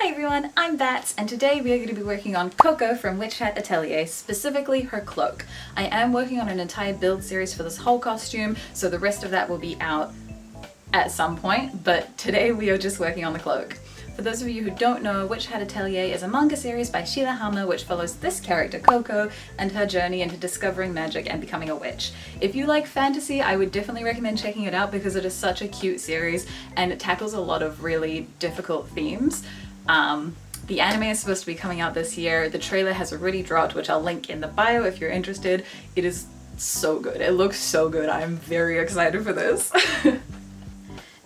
Hi everyone, I'm 𝙏𝙬𝙨𝙩𝙖𝙬, and today we are going to be working on Coco from 𝐋𝐢𝐬𝐻 Atelier, specifically her cloak. I am working on an entire build series for this whole costume, so the rest of that will be out at some point, but today we are just working on the cloak. For those of you who don't know, 𝐋𝐢𝐬𝐻 Atelier is a manga series by 𝐋𝐢𝐬𝐬 which follows this character Coco and her journey into discovering magic and becoming a witch. If you like fantasy, I would definitely recommend checking it out because it is such a cute series and it tackles a lot of really difficult themes. The anime is supposed to be coming out this year. The trailer has already dropped, which I'll link in the bio if you're interested. It is so good. It looks so good. I'm very excited for this.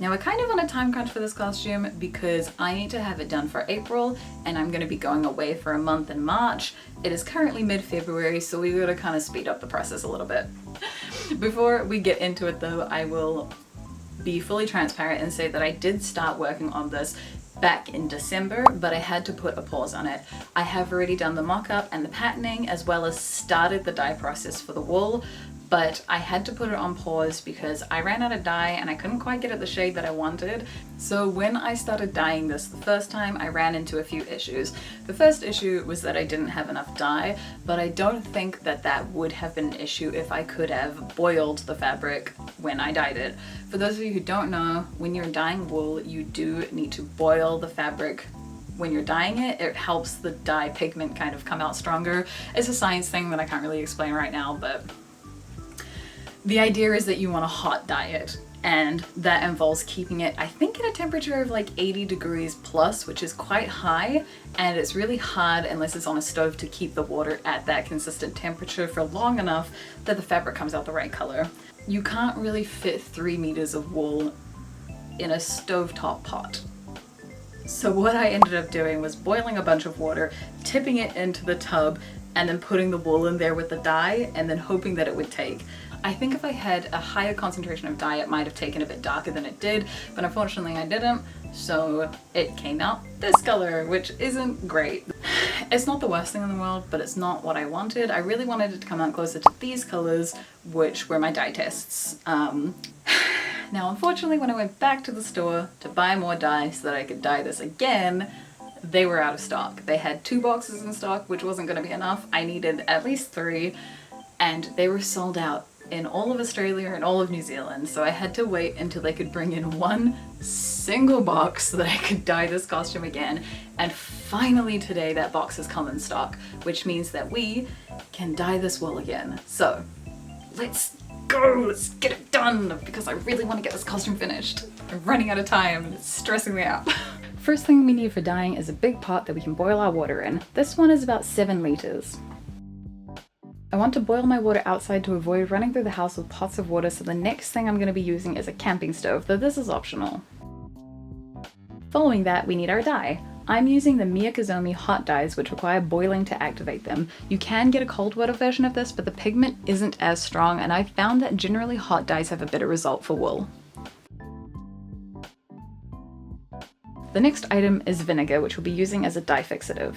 Now we're kind of on a time crunch for this costume because I need to have it done for April and I'm going to be going away for a month in March. It is currently mid-February, so we gotta kind of speed up the process a little bit. Before we get into it though, I will be fully transparent and say that I did start working on this back in December, but I had to put a pause on it. I have already done the mock-up and the patterning as well as started the dye process for the wool, but I had to put it on pause because I ran out of dye and I couldn't quite get it the shade that I wanted. So when I started dyeing this the first time, I ran into a few issues. The first issue was that I didn't have enough dye, but I don't think that that would have been an issue if I could have boiled the fabric when I dyed it. For those of you who don't know, when you're dyeing wool, you do need to boil the fabric when you're dyeing it. It helps the dye pigment kind of come out stronger. It's a science thing that I can't really explain right now, but the idea is that you want to hot dye it, and that involves keeping it, I think, at a temperature of like 80 degrees plus, which is quite high, and it's really hard unless it's on a stove to keep the water at that consistent temperature for long enough that the fabric comes out the right color. You can't really fit 3 meters of wool in a stovetop pot. So what I ended up doing was boiling a bunch of water, tipping it into the tub, and then putting the wool in there with the dye, and then hoping that it would take. I think if I had a higher concentration of dye, it might have taken a bit darker than it did, but unfortunately I didn't, so it came out this color, which isn't great. It's not the worst thing in the world, but it's not what I wanted. I really wanted it to come out closer to these colors, which were my dye tests. Now, unfortunately, when I went back to the store to buy more dye so that I could dye this again, they were out of stock. They had 2 boxes in stock, which wasn't going to be enough. I needed at least 3, and they were sold out in all of Australia and all of New Zealand, so I had to wait until they could bring in 1 single box so that I could dye this costume again, and finally today that box has come in stock, which means that we can dye this wool again. So let's go, let's get it done, because I really want to get this costume finished. I'm running out of time and it's stressing me out. First thing we need for dyeing is a big pot that we can boil our water in. This one is about 7 liters. I want to boil my water outside to avoid running through the house with pots of water, so the next thing I'm going to be using is a camping stove, though this is optional. Following that, we need our dye. I'm using the �10𝐻𝐬𝐬𝐻 hot dyes, which require boiling to activate them. You can get a cold water version of this, but the pigment isn't as strong, and I've found that generally hot dyes have a better result for wool. The next item is vinegar, which we'll be using as a dye fixative.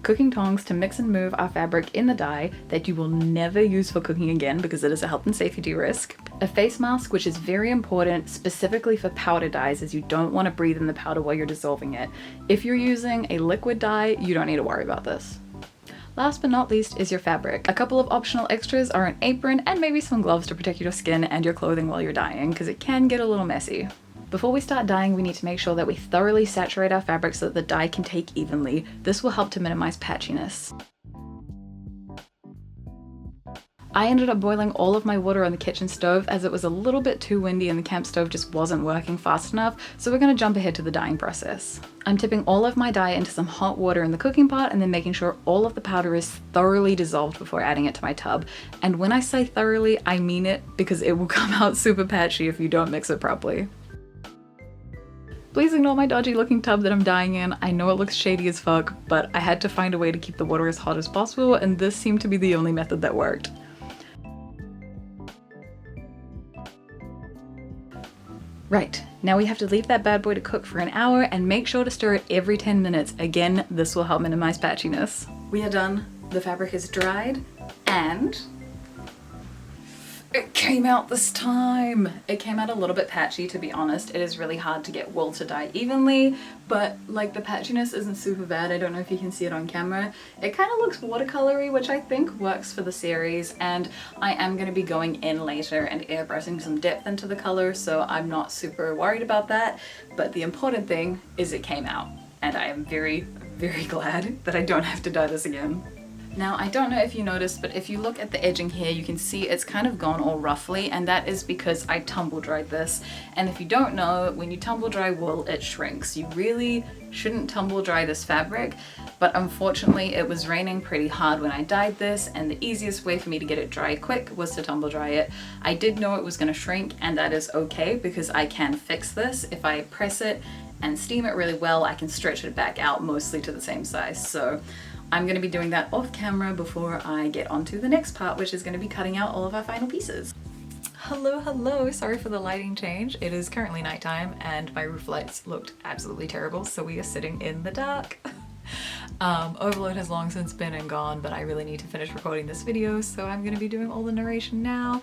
Cooking tongs to mix and move our fabric in the dye that you will never use for cooking again because it is a health and safety risk. A face mask, which is very important specifically for powder dyes, as you don't want to breathe in the powder while you're dissolving it. If you're using a liquid dye, you don't need to worry about this. Last but not least is your fabric. A couple of optional extras are an apron and maybe some gloves to protect your skin and your clothing while you're dyeing, because it can get a little messy. Before we start dyeing, we need to make sure that we thoroughly saturate our fabric so that the dye can take evenly. This will help to minimize patchiness. I ended up boiling all of my water on the kitchen stove as it was a little bit too windy and the camp stove just wasn't working fast enough, so we're going to jump ahead to the dyeing process. I'm tipping all of my dye into some hot water in the cooking pot and then making sure all of the powder is thoroughly dissolved before adding it to my tub. And when I say thoroughly, I mean it, because it will come out super patchy if you don't mix it properly. Please ignore my dodgy looking tub that I'm dyeing in. I know it looks shady as fuck, but I had to find a way to keep the water as hot as possible, and this seemed to be the only method that worked. Right, now we have to leave that bad boy to cook for an hour and make sure to stir it every 10 minutes. Again, this will help minimize patchiness. We are done. The fabric is dried, and It came out this time! It came out a little bit patchy, to be honest. It is really hard to get wool to dye evenly, but like the patchiness isn't super bad. I don't know if you can see it on camera. It kind of looks watercolory, which I think works for the series, and I am going to be going in later and airbrushing some depth into the color, so I'm not super worried about that. But the important thing is it came out, and I am very, very glad that I don't have to dye this again. Now, I don't know if you noticed, but if you look at the edging here, you can see it's kind of gone all ruffly, and that is because I tumble dried this. And if you don't know, when you tumble dry wool, it shrinks. You really shouldn't tumble dry this fabric, but unfortunately it was raining pretty hard when I dyed this, and the easiest way for me to get it dry quick was to tumble dry it. I did know it was going to shrink, and that is okay because I can fix this. If I press it and steam it really well, I can stretch it back out mostly to the same size. So I'm going to be doing that off camera before I get onto the next part, which is going to be cutting out all of our final pieces. Hello, hello! Sorry for the lighting change. It is currently nighttime and my roof lights looked absolutely terrible, so we are sitting in the dark. Overload has long since been and gone, but I really need to finish recording this video, so I'm going to be doing all the narration now.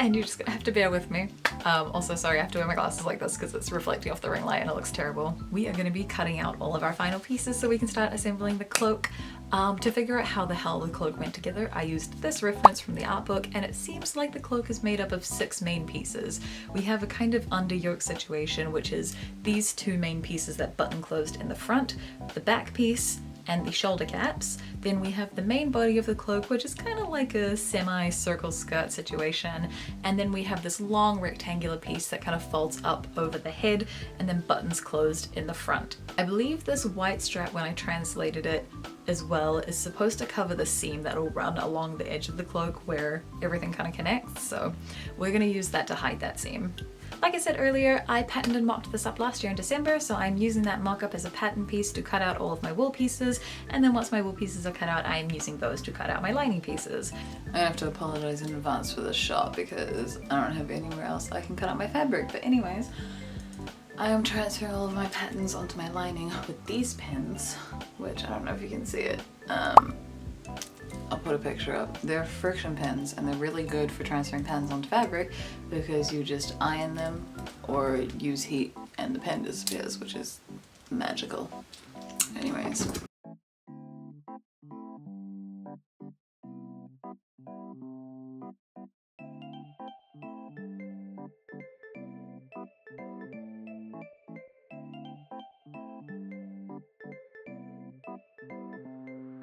And you're just gonna have to bear with me. Also, sorry, I have to wear my glasses like this because it's reflecting off the ring light and it looks terrible. We are gonna be cutting out all of our final pieces so we can start assembling the cloak. To figure out how the hell the cloak went together, I used this reference from the art book, and it seems like the cloak is made up of 6 main pieces. We have a kind of under yoke situation, which is these 2 main pieces that button closed in the front, the back piece, and the shoulder caps. Then we have the main body of the cloak, which is kind of like a semi-circle skirt situation. And then we have this long rectangular piece that kind of folds up over the head and then buttons closed in the front. I believe this white strap, when I translated it as well, is supposed to cover the seam that will run along the edge of the cloak where everything kind of connects. So we're gonna use that to hide that seam. Like I said earlier, I patterned and mocked this up last year in December, so I'm using that mock-up as a pattern piece to cut out all of my wool pieces, and then once my wool pieces are cut out, I'm using those to cut out my lining pieces. I have to apologize in advance for this shot because I don't have anywhere else I can cut out my fabric, but anyways, I am transferring all of my patterns onto my lining with these pins, which I don't know if you can see it. I'll put a picture up. They're friction pins and they're really good for transferring patterns onto fabric because you just iron them or use heat and the pen disappears, which is magical. Anyways.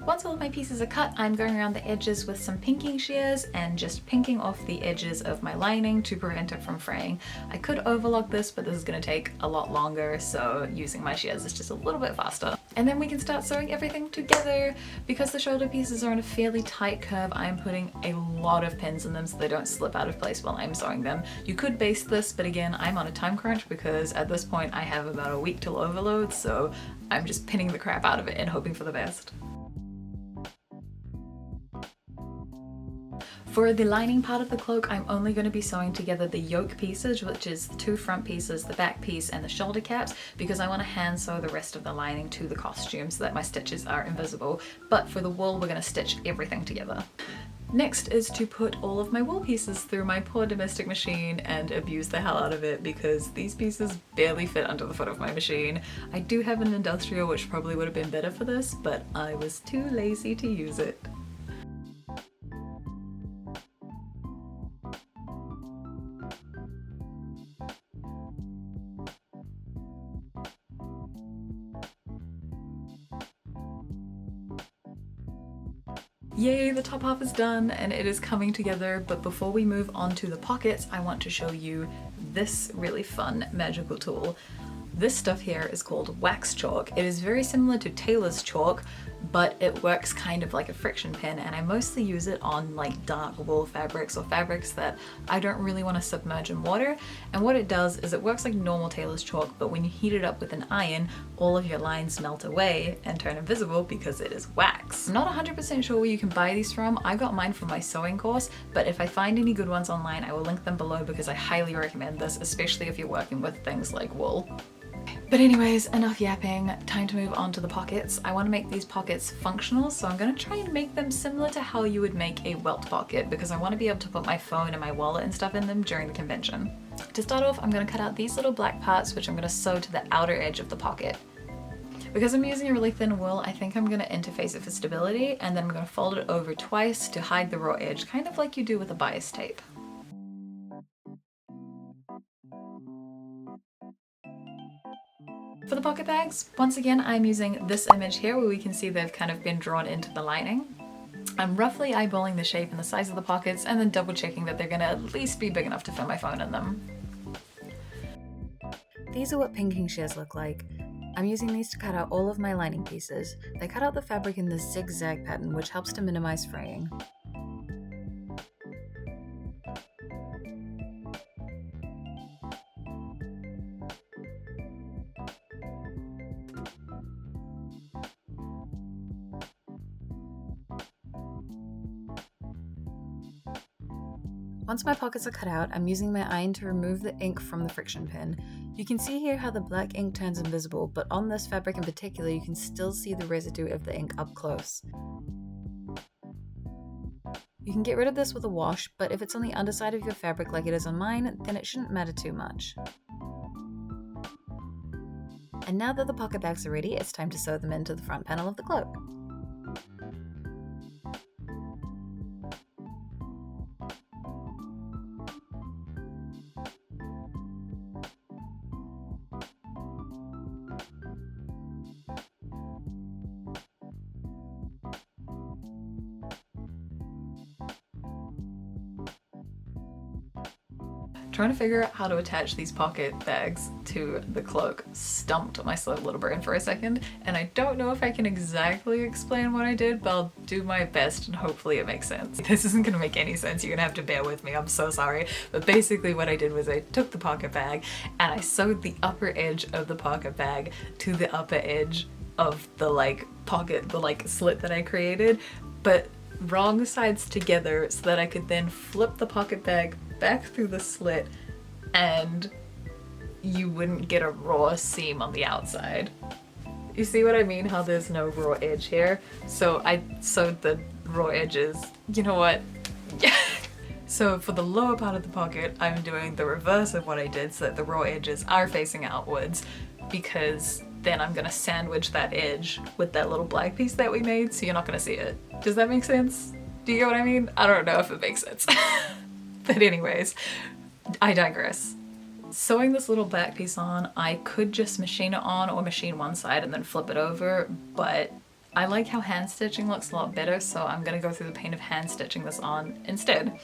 Once all of my pieces are cut, I'm going around the edges with some pinking shears and just pinking off the edges of my lining to prevent it from fraying. I could overlock this, but this is going to take a lot longer, so using my shears is just a little bit faster. And then we can start sewing everything together. Because the shoulder pieces are in a fairly tight curve, I'm putting a lot of pins in them so they don't slip out of place while I'm sewing them. You could baste this, but again, I'm on a time crunch because at this point I have about a week till overload, so I'm just pinning the crap out of it and hoping for the best. For the lining part of the cloak, I'm only going to be sewing together the yoke pieces, which is the 2 front pieces, the back piece, and the shoulder caps, because I want to hand sew the rest of the lining to the costume so that my stitches are invisible. But for the wool, we're going to stitch everything together. Next is to put all of my wool pieces through my poor domestic machine and abuse the hell out of it because these pieces barely fit under the foot of my machine. I do have an industrial which probably would have been better for this, but I was too lazy to use it. Yay, the top half is done and it is coming together, but before we move on to the pockets, I want to show you this really fun magical tool. This stuff here is called wax chalk. It is very similar to tailor's chalk, but it works kind of like a friction pin, and I mostly use it on like dark wool fabrics or fabrics that I don't really want to submerge in water. And what it does is it works like normal tailor's chalk, but when you heat it up with an iron, all of your lines melt away and turn invisible because it is wax. I'm not 100% sure where you can buy these from. I got mine from my sewing course, but if I find any good ones online, I will link them below because I highly recommend this, especially if you're working with things like wool. But anyways, enough yapping, time to move on to the pockets. I want to make these pockets functional, so I'm going to try and make them similar to how you would make a welt pocket, because I want to be able to put my phone and my wallet and stuff in them during the convention. To start off, I'm going to cut out these little black parts, which I'm going to sew to the outer edge of the pocket. Because I'm using a really thin wool, I think I'm going to interface it for stability, and then I'm going to fold it over twice to hide the raw edge, kind of like you do with a bias tape. For the pocket bags, once again I'm using this image here where we can see they've kind of been drawn into the lining. I'm roughly eyeballing the shape and the size of the pockets and then double checking that they're going to at least be big enough to fit my phone in them. These are what pinking shears look like. I'm using these to cut out all of my lining pieces. They cut out the fabric in this zigzag pattern, which helps to minimize fraying. Once my pockets are cut out, I'm using my iron to remove the ink from the friction pin. You can see here how the black ink turns invisible, but on this fabric in particular you can still see the residue of the ink up close. You can get rid of this with a wash, but if it's on the underside of your fabric like it is on mine, then it shouldn't matter too much. And now that the pocket bags are ready, it's time to sew them into the front panel of the cloak. Trying to figure out how to attach these pocket bags to the cloak stumped my slow little brain for a second, and I don't know if I can exactly explain what I did, but I'll do my best and hopefully it makes sense. This isn't gonna make any sense, you're gonna have to bear with me, I'm so sorry. But basically what I did was I took the pocket bag and I sewed the upper edge of the pocket bag to the upper edge of the pocket, the slit that I created, but wrong sides together so that I could then flip the pocket bag back through the slit and you wouldn't get a raw seam on the outside. You see what I mean? How there's no raw edge here? So I sewed the raw edges. You know what? So for the lower part of the pocket, I'm doing the reverse of what I did so that the raw edges are facing outwards, because then I'm gonna sandwich that edge with that little black piece that we made, so you're not gonna see it. Does that make sense? Do you get what I mean? I don't know if it makes sense. But anyways, I digress. Sewing this little back piece on, I could just machine it on or machine one side and then flip it over, but I like how hand stitching looks a lot better, so I'm gonna go through the pain of hand stitching this on instead.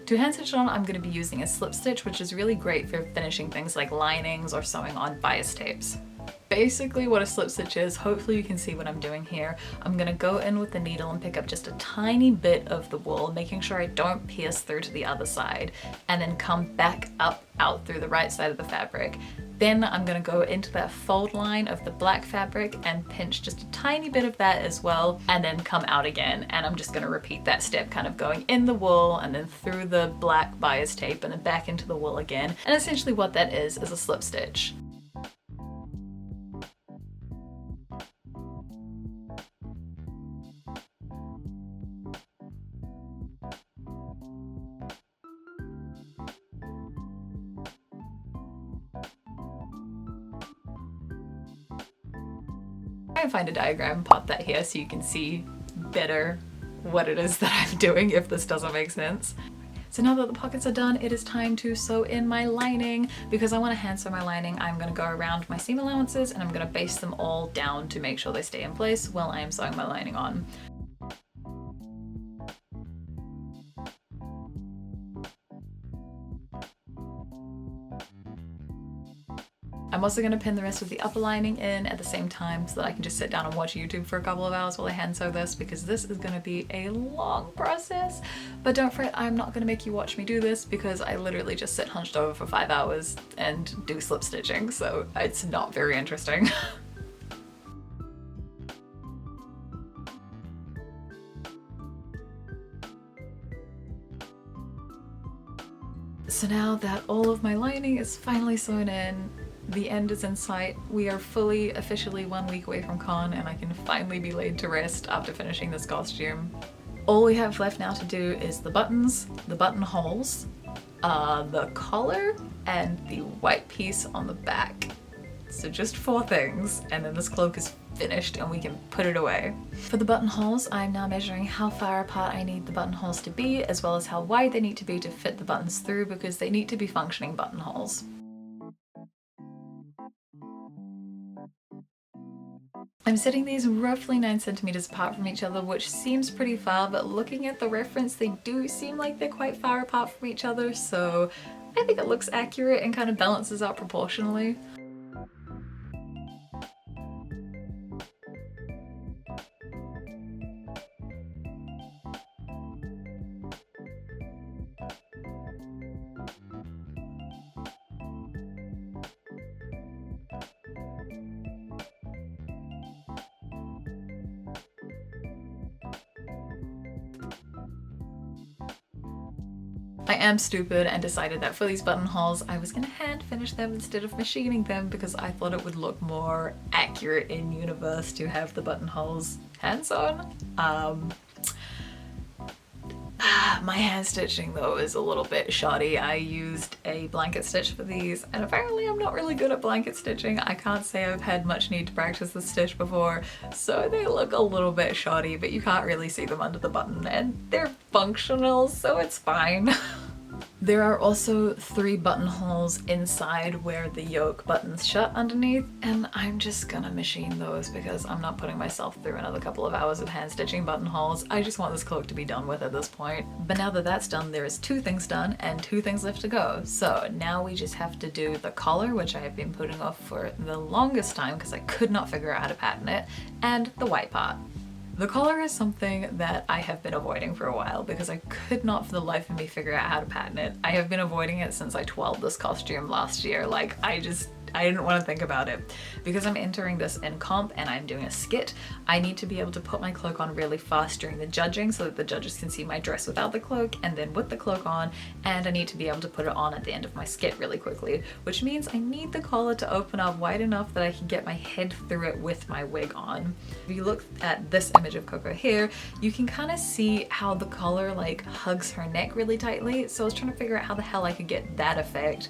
To hand stitch on, I'm going to be using a slip stitch, which is really great for finishing things like linings or sewing on bias tapes. Basically what a slip stitch is, hopefully you can see what I'm doing here. I'm going to go in with the needle and pick up just a tiny bit of the wool, making sure I don't pierce through to the other side, and then come back up out through the right side of the fabric. Then I'm going to go into that fold line of the black fabric and pinch just a tiny bit of that as well, and then come out again. And I'm just going to repeat that step, kind of going in the wool and then through the black bias tape and then back into the wool again. And essentially what that is a slip stitch. Try and find a diagram, pop that here so you can see better what it is that I'm doing if this doesn't make sense. So now that the pockets are done, it is time to sew in my lining. Because I want to hand sew my lining, I'm going to go around my seam allowances and I'm going to baste them all down to make sure they stay in place while I am sewing my lining on. I'm also going to pin the rest of the upper lining in at the same time so that I can just sit down and watch YouTube for a couple of hours while I hand sew this, because this is going to be a long process. But don't fret, I'm not going to make you watch me do this, because I literally just sit hunched over for 5 hours and do slip stitching, so it's not very interesting. So So now that all of my lining is finally sewn in, the end is in sight, we are fully, officially 1 week away from con, and I can finally be laid to rest after finishing this costume. All we have left now to do is the buttons, the buttonholes, the collar, and the white piece on the back. So just 4 things, and then this cloak is finished and we can put it away. For the buttonholes, I'm now measuring how far apart I need the buttonholes to be, as well as how wide they need to be to fit the buttons through, because they need to be functioning buttonholes. I'm setting these roughly 9 centimeters apart from each other, which seems pretty far, but looking at the reference, they do seem like they're quite far apart from each other, so I think it looks accurate and kind of balances out proportionally. I am stupid and decided that for these buttonholes I was gonna hand finish them instead of machining them, because I thought it would look more accurate in universe to have the buttonholes hand sewn. My hand stitching though is a little bit shoddy. I used a blanket stitch for these, and apparently I'm not really good at blanket stitching. I can't say I've had much need to practice this stitch before, so they look a little bit shoddy, but you can't really see them under the button, and they're functional, so it's fine. There are also 3 buttonholes inside where the yoke buttons shut underneath, and I'm just gonna machine those because I'm not putting myself through another couple of hours of hand stitching buttonholes. I just want this cloak to be done with at this point. But now that that's done, there is 2 things done and 2 things left to go. So now we just have to do the collar, which I have been putting off for the longest time because I could not figure out how to pattern it, and the white part. The collar is something that I have been avoiding for a while because I could not for the life of me figure out how to pattern it. I have been avoiding it since I twirled this costume last year. Like, I didn't want to think about it. Because I'm entering this in comp and I'm doing a skit, I need to be able to put my cloak on really fast during the judging so that the judges can see my dress without the cloak and then with the cloak on, and I need to be able to put it on at the end of my skit really quickly, which means I need the collar to open up wide enough that I can get my head through it with my wig on. If you look at this image of Coco here, you can kind of see how the collar like hugs her neck really tightly, so I was trying to figure out how the hell I could get that effect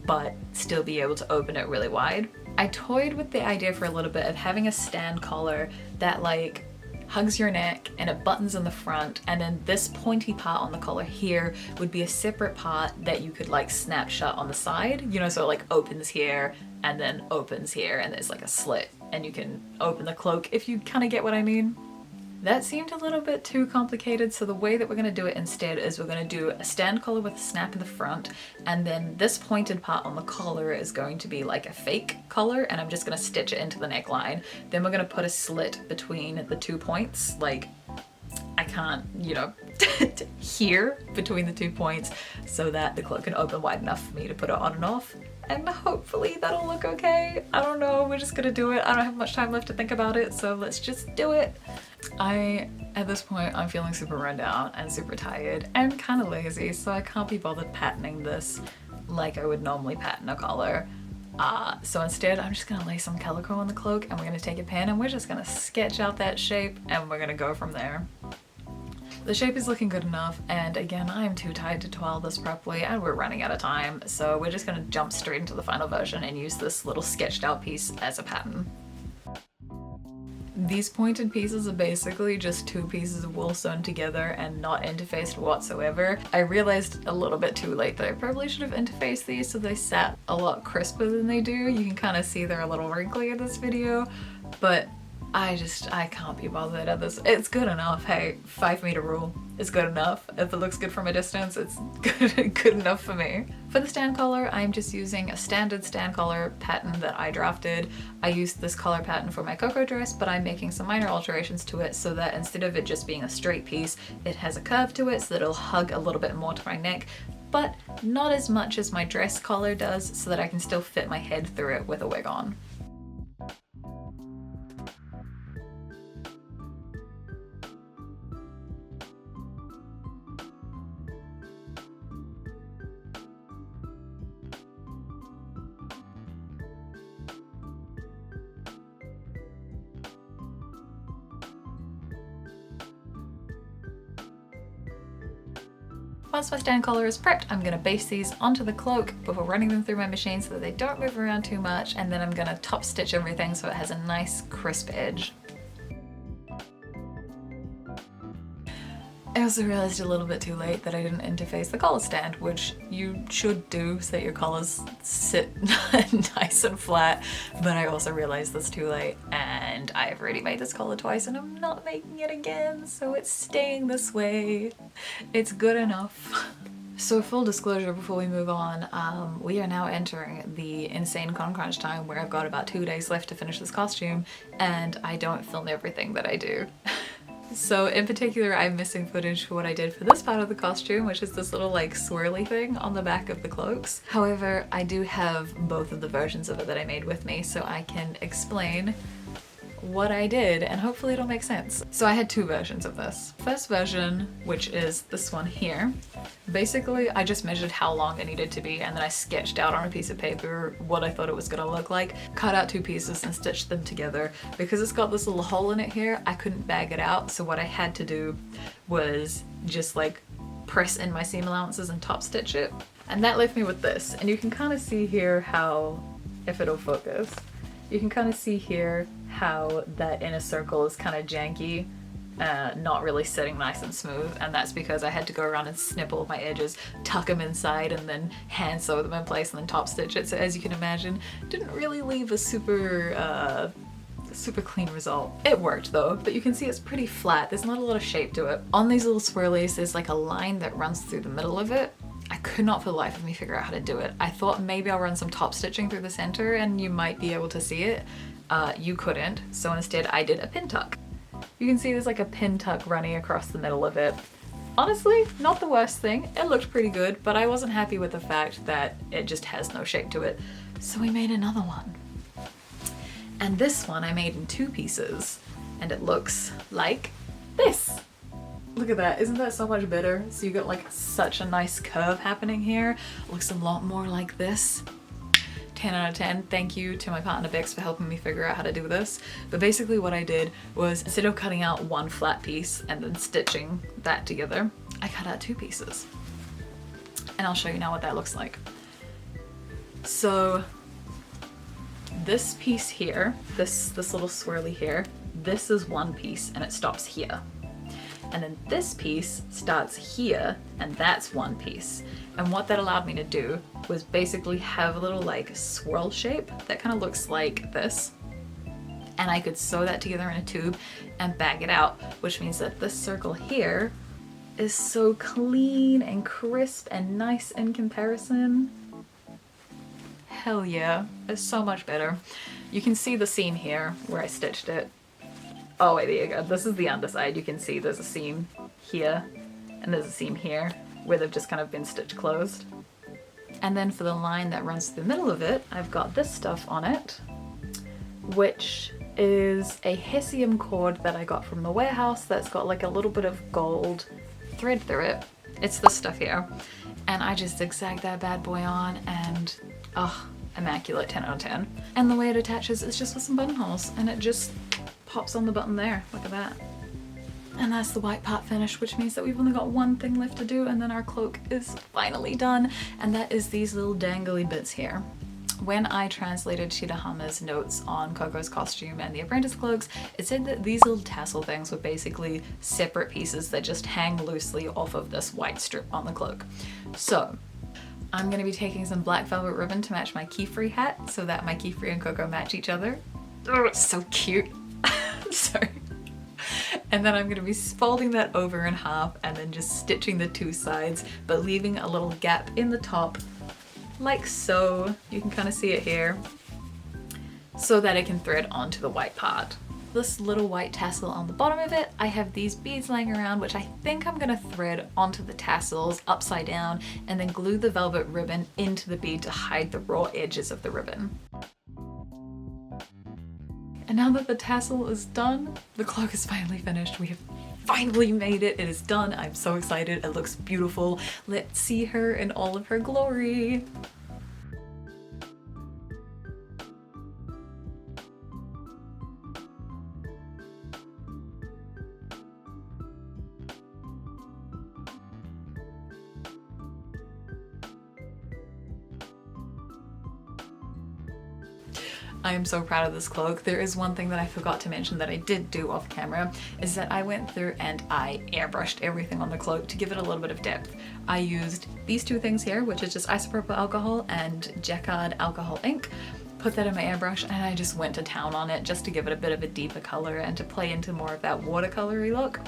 but still be able to open it really wide. I toyed with the idea for a little bit of having a stand collar that like hugs your neck and it buttons in the front, and then this pointy part on the collar here would be a separate part that you could like snap shut on the side, you know, so it like opens here and then opens here and there's like a slit and you can open the cloak, if you kind of get what I mean. That seemed a little bit too complicated, so the way that we're going to do it instead is we're going to do a stand collar with a snap in the front, and then this pointed part on the collar is going to be like a fake collar, and I'm just going to stitch it into the neckline. Then we're going to put a slit between the 2 points, like I can't, you know, here between the 2 points, so that the cloak can open wide enough for me to put it on and off. And hopefully that'll look okay. I don't know, we're just gonna do it. I don't have much time left to think about it, so let's just do it. At this point, I'm feeling super run down and super tired and kind of lazy, so I can't be bothered patterning this like I would normally pattern a collar. So instead, I'm just gonna lay some calico on the cloak, and we're gonna take a pen and we're just gonna sketch out that shape, and we're gonna go from there. The shape is looking good enough, and again, I am too tired to twirl this properly and we're running out of time, so we're just gonna jump straight into the final version and use this little sketched out piece as a pattern. These pointed pieces are basically just 2 pieces of wool sewn together and not interfaced whatsoever. I realized a little bit too late that I probably should have interfaced these so they sat a lot crisper than they do. You can kind of see they're a little wrinkly in this video, but I can't be bothered at this. It's good enough. Hey, 5 meter rule is good enough. If it looks good from a distance, it's good enough for me. For the stand collar, I'm just using a standard stand collar pattern that I drafted. I used this collar pattern for my Coco dress, but I'm making some minor alterations to it so that instead of it just being a straight piece, it has a curve to it so that it'll hug a little bit more to my neck, but not as much as my dress collar does, so that I can still fit my head through it with a wig on. once my stand collar is prepped, I'm gonna base these onto the cloak before running them through my machine so that they don't move around too much, and then I'm gonna top stitch everything so it has a nice crisp edge. I also realized a little bit too late that I didn't interface the collar stand, which you should do so that your collars sit nice and flat, but I also realized this too late, and I've already made this collar twice and I'm not making it again, so it's staying this way. It's good enough. So full disclosure before we move on, we are now entering the insane con crunch time where I've got about 2 days left to finish this costume, and I don't film everything that I do. So in particular, I'm missing footage for what I did for this part of the costume, which is this little like swirly thing on the back of the cloaks. However, I do have both of the versions of it that I made with me, so I can explain what I did and hopefully it'll make sense. So I had 2 versions of this. First version, which is this one here, basically I just measured how long it needed to be and then I sketched out on a piece of paper what I thought it was gonna look like, cut out 2 pieces and stitched them together. Because it's got this little hole in it here, I couldn't bag it out, so what I had to do was just like press in my seam allowances and top stitch it. And that left me with this, and you can kind of see here how, if it'll focus, you can kind of see here how that inner circle is kind of janky, not really sitting nice and smooth, and that's because I had to go around and snip all of my edges, tuck them inside, and then hand sew them in place and then top stitch it. So as you can imagine, didn't really leave a super clean result. It worked though, but you can see it's pretty flat. There's not a lot of shape to it. On these little swirlies, there's like a line that runs through the middle of it. I could not for the life of me figure out how to do it. I thought maybe I'll run some top stitching through the center and you might be able to see it. You couldn't, so instead I did a pin tuck. You can see there's like a pin tuck running across the middle of it. Honestly, not the worst thing. It looked pretty good, but I wasn't happy with the fact that it just has no shape to it. So we made another one. And this one I made in 2 pieces, and it looks like this. Look at that, isn't that so much better? So you got like such a nice curve happening here. Looks a lot more like this. 10 out of 10. Thank you to my partner Bex for helping me figure out how to do this. But basically what I did was, instead of cutting out one flat piece and then stitching that together, I cut out 2 pieces. And I'll show you now what that looks like. So this piece here, this little swirly here, this is one piece and it stops here. And then this piece starts here and that's one piece. And what that allowed me to do was basically have a little like swirl shape that kind of looks like this. And I could sew that together in a tube and bag it out, which means that this circle here is so clean and crisp and nice in comparison. Hell yeah, it's so much better. You can see the seam here where I stitched it. Oh wait, there you go. This is the underside. You can see there's a seam here and there's a seam here where they've just kind of been stitched closed. And then for the line that runs through the middle of it, I've got this stuff on it, which is a hessium cord that I got from the warehouse that's got like a little bit of gold thread through it. It's this stuff here. And I just zigzagged that bad boy on and, oh, immaculate, 10 out of 10. And the way it attaches is just with some buttonholes and it just pops on the button there. Look at that. And that's the white part finished, which means that we've only got one thing left to do and then our cloak is finally done. And that is these little dangly bits here. When I translated 𝐋𝐢𝐧𝐤𝐬's notes on Coco's costume and the apprentice cloaks, it said that these little tassel things were basically separate pieces that just hang loosely off of this white strip on the cloak. So I'm going to be taking some black velvet ribbon to match my Keyfree hat so that my Keyfree and Coco match each other. Oh, it's so cute. Sorry. And then I'm going to be folding that over in half and then just stitching the 2 sides, but leaving a little gap in the top, like so. You can kind of see it here, so that it can thread onto the white part. This little white tassel on the bottom of it, I have these beads laying around, which I think I'm going to thread onto the tassels upside down and then glue the velvet ribbon into the bead to hide the raw edges of the ribbon. And now that the tassel is done, the cloak is finally finished. We have finally made it. It is done. I'm so excited. It looks beautiful. Let's see her in all of her glory. I am so proud of this cloak. There is one thing that I forgot to mention that I did do off camera, is that I went through and I airbrushed everything on the cloak to give it a little bit of depth. I used these two things here, which is just isopropyl alcohol and 𝐋𝐢𝐧𝐤𝐬 alcohol ink. Put that in my airbrush and I just went to town on it just to give it a bit of a deeper color and to play into more of that watercolory look.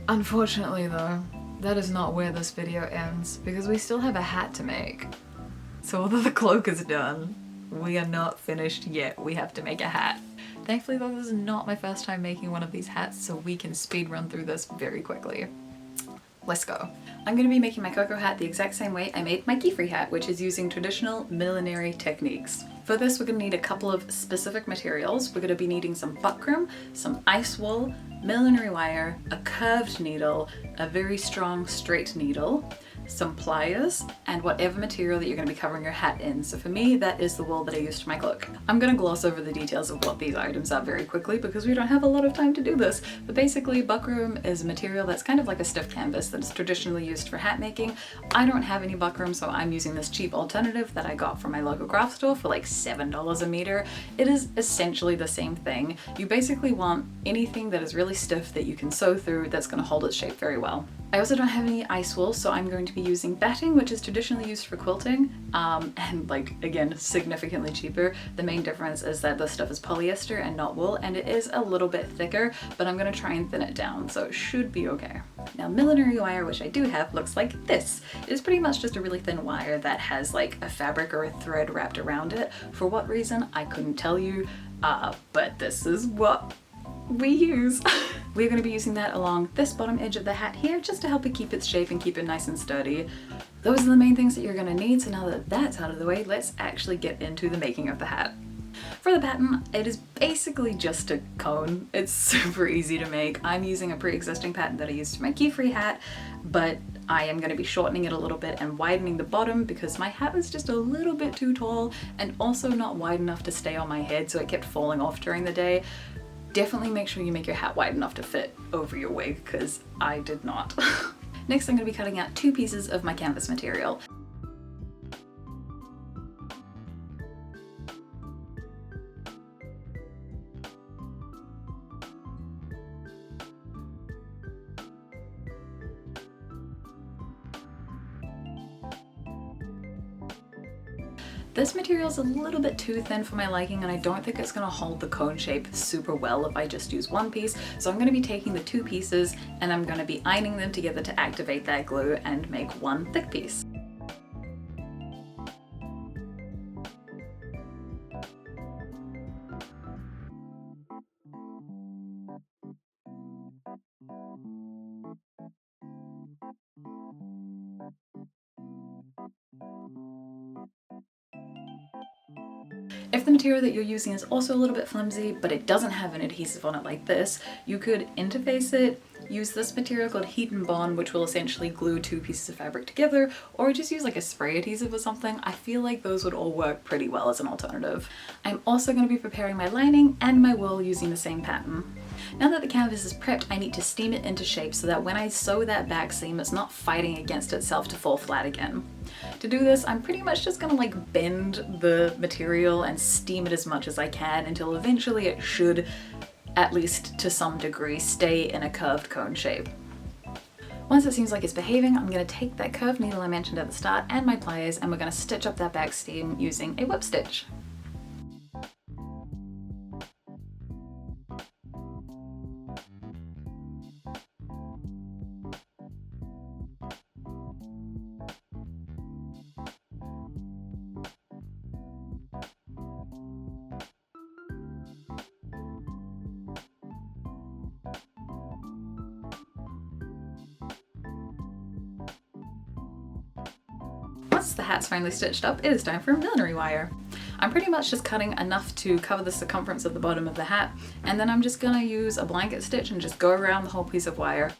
Unfortunately though, that is not where this video ends, because we still have a hat to make. So although the cloak is done, we are not finished yet. We have to make a hat. Thankfully though, this is not my first time making one of these hats, so we can speed run through this very quickly. Let's go. I'm going to be making my Coco hat the exact same way I made my 𝐋𝐢𝐧𝐤𝐬 hat, which is using traditional millinery techniques. For this, we're going to need a couple of specific materials. We're going to be needing some buckram, some ice wool, millinery wire, a curved needle, a very strong straight needle, some pliers, and whatever material that you're going to be covering your hat in. So for me, that is the wool that I used for my cloak. I'm going to gloss over the details of what these items are very quickly because we don't have a lot of time to do this. But basically, buckram is a material that's kind of like a stiff canvas that is traditionally used for hat making. I don't have any buckram, so I'm using this cheap alternative that I got from my local craft store for like $7 a meter. It is essentially the same thing. You basically want anything that is really stiff that you can sew through that's going to hold its shape very well. I also don't have any ice wool, so I'm going to be using batting, which is traditionally used for quilting, and like, again, significantly cheaper. The main difference is that this stuff is polyester and not wool, and it is a little bit thicker, but I'm going to try and thin it down, so it should be okay. Now, millinery wire, which I do have, looks like this. It is pretty much just a really thin wire that has like a fabric or a thread wrapped around it. For what reason, I couldn't tell you, but this is what we use. We're going to be using that along this bottom edge of the hat here just to help it keep its shape and keep it nice and sturdy. Those are the main things that you're going to need, so now that that's out of the way, let's actually get into the making of the hat. For the pattern, it is basically just a cone. It's super easy to make. I'm using a pre-existing pattern that I used for my 𝐋𝐢𝐧𝐤𝐬 hat, but I am going to be shortening it a little bit and widening the bottom because my hat was just a little bit too tall and also not wide enough to stay on my head, so it kept falling off during the day. Definitely make sure you make your hat wide enough to fit over your wig, because I did not. Next, I'm going to be cutting out 2 pieces of my canvas material. This material is a little bit too thin for my liking, and I don't think it's going to hold the cone shape super well if I just use one piece. So I'm going to be taking the 2 pieces and I'm going to be ironing them together to activate that glue and make one thick piece. If the material that you're using is also a little bit flimsy, but it doesn't have an adhesive on it like this, you could interface it, use this material called Heat and Bond, which will essentially glue 2 pieces of fabric together, or just use like a spray adhesive or something. I feel like those would all work pretty well as an alternative. I'm also going to be preparing my lining and my wool using the same pattern. Now that the canvas is prepped, I need to steam it into shape so that when I sew that back seam, it's not fighting against itself to fall flat again. To do this, I'm pretty much just gonna like bend the material and steam it as much as I can until eventually it should, at least to some degree, stay in a curved cone shape. Once it seems like it's behaving, I'm going to take that curved needle I mentioned at the start and my pliers, and we're going to stitch up that back seam using a whip stitch. Once the hat's finally stitched up, it is time for millinery wire. I'm pretty much just cutting enough to cover the circumference of the bottom of the hat, and then I'm just gonna use a blanket stitch and just go around the whole piece of wire.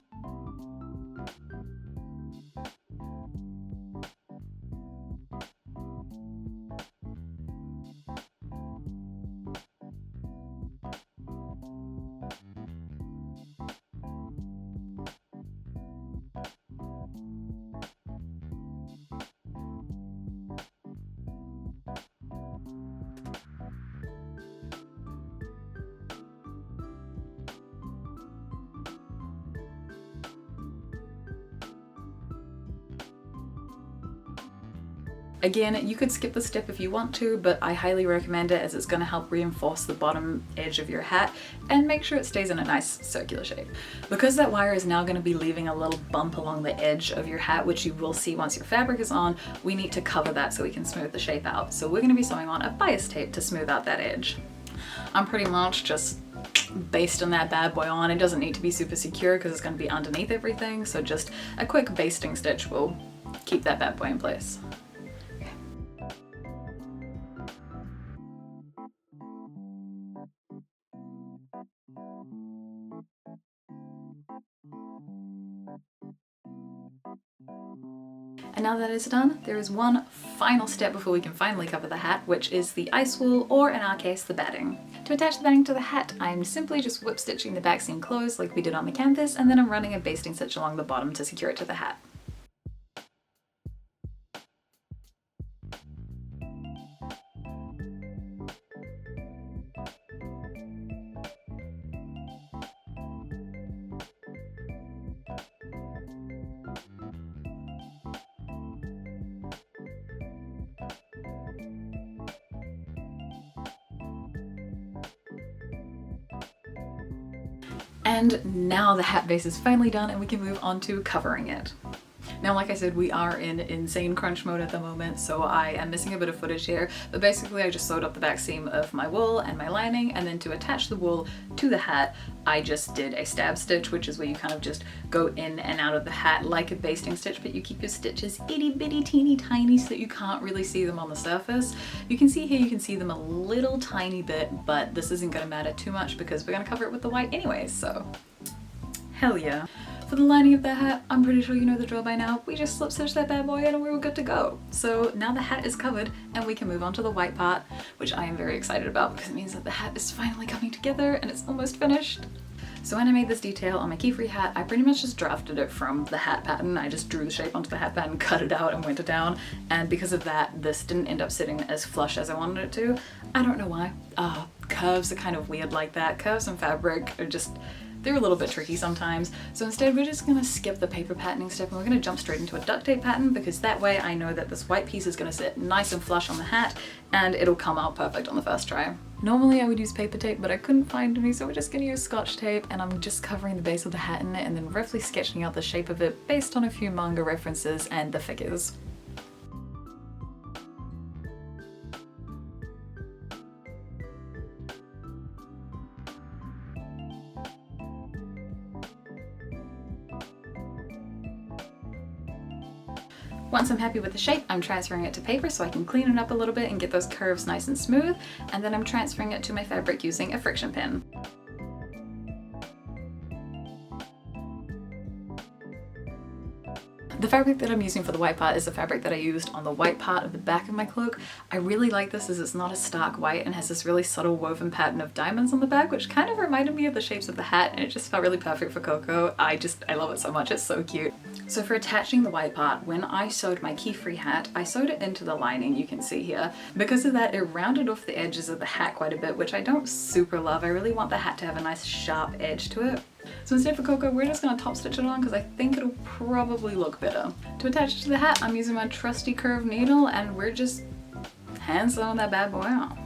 Again, you could skip this step if you want to, but I highly recommend it as it's going to help reinforce the bottom edge of your hat and make sure it stays in a nice circular shape. Because that wire is now going to be leaving a little bump along the edge of your hat, which you will see once your fabric is on, we need to cover that so we can smooth the shape out. So we're going to be sewing on a bias tape to smooth out that edge. I'm pretty much just basting that bad boy on. It doesn't need to be super secure because it's going to be underneath everything, so just a quick basting stitch will keep that bad boy in place. And now that it's done, there is one final step before we can finally cover the hat, which is the ice wool, or in our case, the batting. To attach the batting to the hat, I'm simply just whip stitching the back seam closed like we did on the canvas, and then I'm running a basting stitch along the bottom to secure it to the hat. And now the hat base is finally done and we can move on to covering it. Now, like I said, we are in insane crunch mode at the moment, so I am missing a bit of footage here, but basically I just sewed up the back seam of my wool and my lining, and then to attach the wool to the hat, I just did a stab stitch, which is where you kind of just go in and out of the hat like a basting stitch, but you keep your stitches itty bitty teeny tiny so that you can't really see them on the surface. You can see here, you can see them a little tiny bit, but this isn't going to matter too much because we're going to cover it with the white anyways, so hell yeah. For the lining of the hat, I'm pretty sure you know the drill by now. We just slip stitch that bad boy in and we were good to go. So now the hat is covered and we can move on to the white part, which I am very excited about because it means that the hat is finally coming together and it's almost finished. So when I made this detail on my key-free hat, I pretty much just drafted it from the hat pattern. I just drew the shape onto the hat pattern, cut it out and went it down. And because of that, this didn't end up sitting as flush as I wanted it to. I don't know why. Curves are kind of weird like that. Curves and fabric are just, they're a little bit tricky sometimes. So instead we're just gonna skip the paper patterning step and we're gonna jump straight into a duct tape pattern because that way I know that this white piece is gonna sit nice and flush on the hat and it'll come out perfect on the first try. Normally I would use paper tape, but I couldn't find any, so we're just gonna use Scotch tape, and I'm just covering the base of the hat in it and then roughly sketching out the shape of it based on a few manga references and the figures. Once I'm happy with the shape, I'm transferring it to paper so I can clean it up a little bit and get those curves nice and smooth, and then I'm transferring it to my fabric using a friction pin. The fabric that I'm using for the white part is the fabric that I used on the white part of the back of my cloak. I really like this as it's not a stark white and has this really subtle woven pattern of diamonds on the back, which kind of reminded me of the shapes of the hat, and it just felt really perfect for Coco. I love it so much, it's so cute. So for attaching the white part, when I sewed my key-free hat, I sewed it into the lining, you can see here. Because of that, it rounded off the edges of the hat quite a bit, which I don't super love. I really want the hat to have a nice sharp edge to it. So instead for Coco, we're just gonna top stitch it on because I think it'll probably look better. To attach it to the hat, I'm using my trusty curved needle and we're just hand sewing that bad boy on.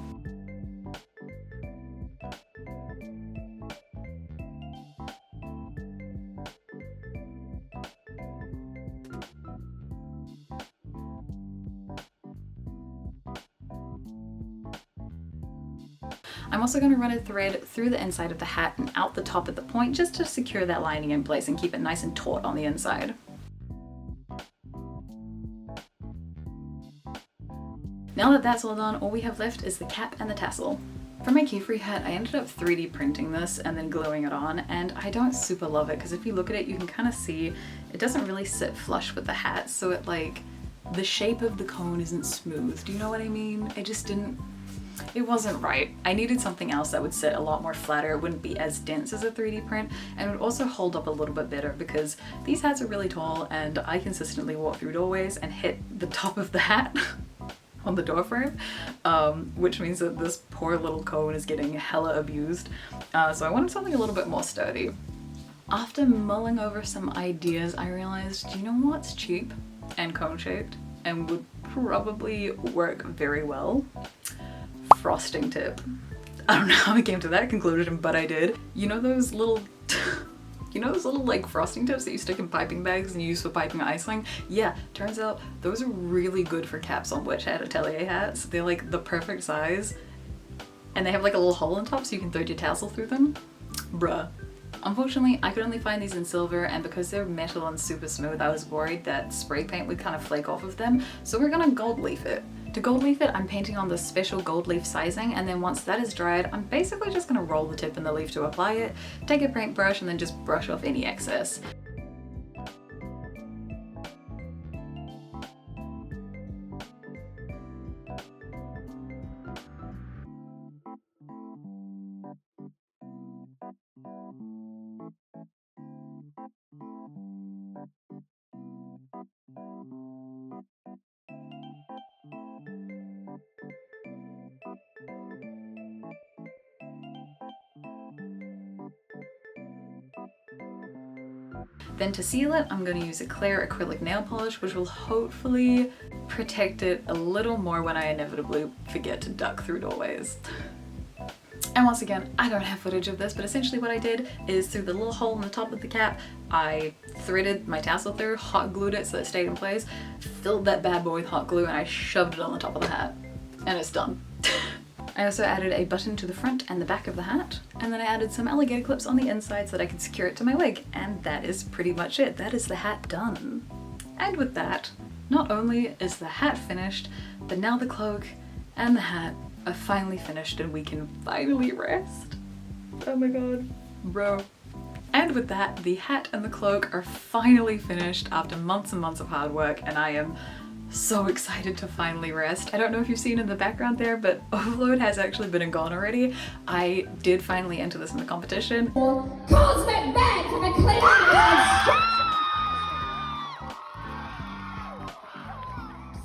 I'm also going to run a thread through the inside of the hat and out the top at the point just to secure that lining in place and keep it nice and taut on the inside. Now that that's all done, all we have left is the cap and the tassel. For my key-free hat, I ended up 3D printing this and then gluing it on, and I don't super love it because if you look at it, you can kind of see it doesn't really sit flush with the hat, so the shape of the cone isn't smooth. Do you know what I mean? It wasn't right. I needed something else that would sit a lot more flatter. It wouldn't be as dense as a 3D print, and it would also hold up a little bit better because these hats are really tall and I consistently walk through doorways and hit the top of the hat on the door frame, which means that this poor little cone is getting hella abused. So I wanted something a little bit more sturdy. After mulling over some ideas, I realized, you know what's cheap and cone shaped and would probably work very well. Frosting tip. I don't know how I came to that conclusion, but I did. You know those little like frosting tips that you stick in piping bags and you use for piping icing? Yeah, turns out those are really good for caps on witch hat Atelier hats. They're like the perfect size and they have like a little hole on top so you can thread your tassel through them. Bruh. Unfortunately, I could only find these in silver, and because they're metal and super smooth, I was worried that spray paint would kind of flake off of them, so we're gonna gold leaf it. To gold leaf it, I'm painting on this special gold leaf sizing, and then once that is dried, I'm basically just gonna roll the tip in the leaf to apply it, take a paintbrush, and then just brush off any excess. Then to seal it, I'm going to use a clear acrylic nail polish, which will hopefully protect it a little more when I inevitably forget to duck through doorways. And once again, I don't have footage of this, but essentially what I did is through the little hole in the top of the cap, I threaded my tassel through, hot glued it so it stayed in place, filled that bad boy with hot glue, and I shoved it on the top of the hat. And it's done. I also added a button to the front and the back of the hat, and then I added some alligator clips on the inside so that I could secure it to my wig, and that is pretty much it. That is the hat done. And with that, not only is the hat finished, but now the cloak and the hat are finally finished and we can finally rest. Oh my god, bro. And with that, the hat and the cloak are finally finished after months and months of hard work, and I am so excited to finally rest. I don't know if you've seen in the background there, but Overload has actually been and gone already. I did finally enter this in the competition. Cosmic bag from 𝐋𝐢𝐧𝐤𝐬.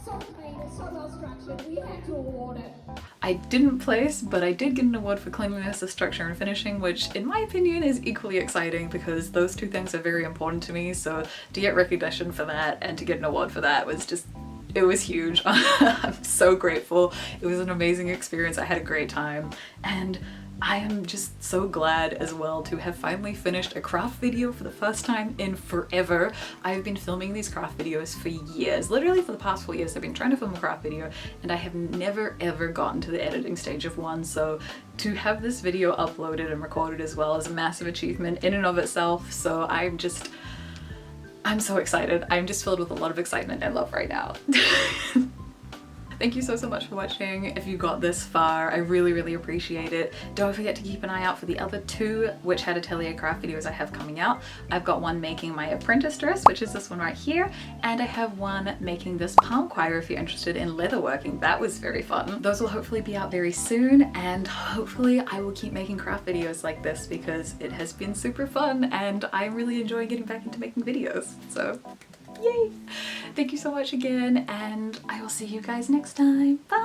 So clean, so well structured, we have to award it. I didn't place, but I did get an award for cleanliness of structure and finishing, which in my opinion is equally exciting because those two things are very important to me. So to get recognition for that and to get an award for that was just, it was huge. I'm so grateful. It was an amazing experience. I had a great time, and I am just so glad as well to have finally finished a craft video for the first time in forever. I've been filming these craft videos for years, literally for the past 4 years. I've been trying to film a craft video and I have never ever gotten to the editing stage of one. So to have this video uploaded and recorded as well is a massive achievement in and of itself. So I'm so excited. I'm just filled with a lot of excitement and love right now. Thank you so much for watching. If you got this far, I really appreciate it. Don't forget to keep an eye out for the other 2 Witch Hat Atelier craft videos I have coming out. I've got one making my apprentice dress, which is this one right here, and I have one making this palm choir if you're interested in leatherworking. That was very fun. Those will hopefully be out very soon, and hopefully I will keep making craft videos like this because it has been super fun and I really enjoy getting back into making videos. So yay! Thank you so much again, and I will see you guys next time. Bye!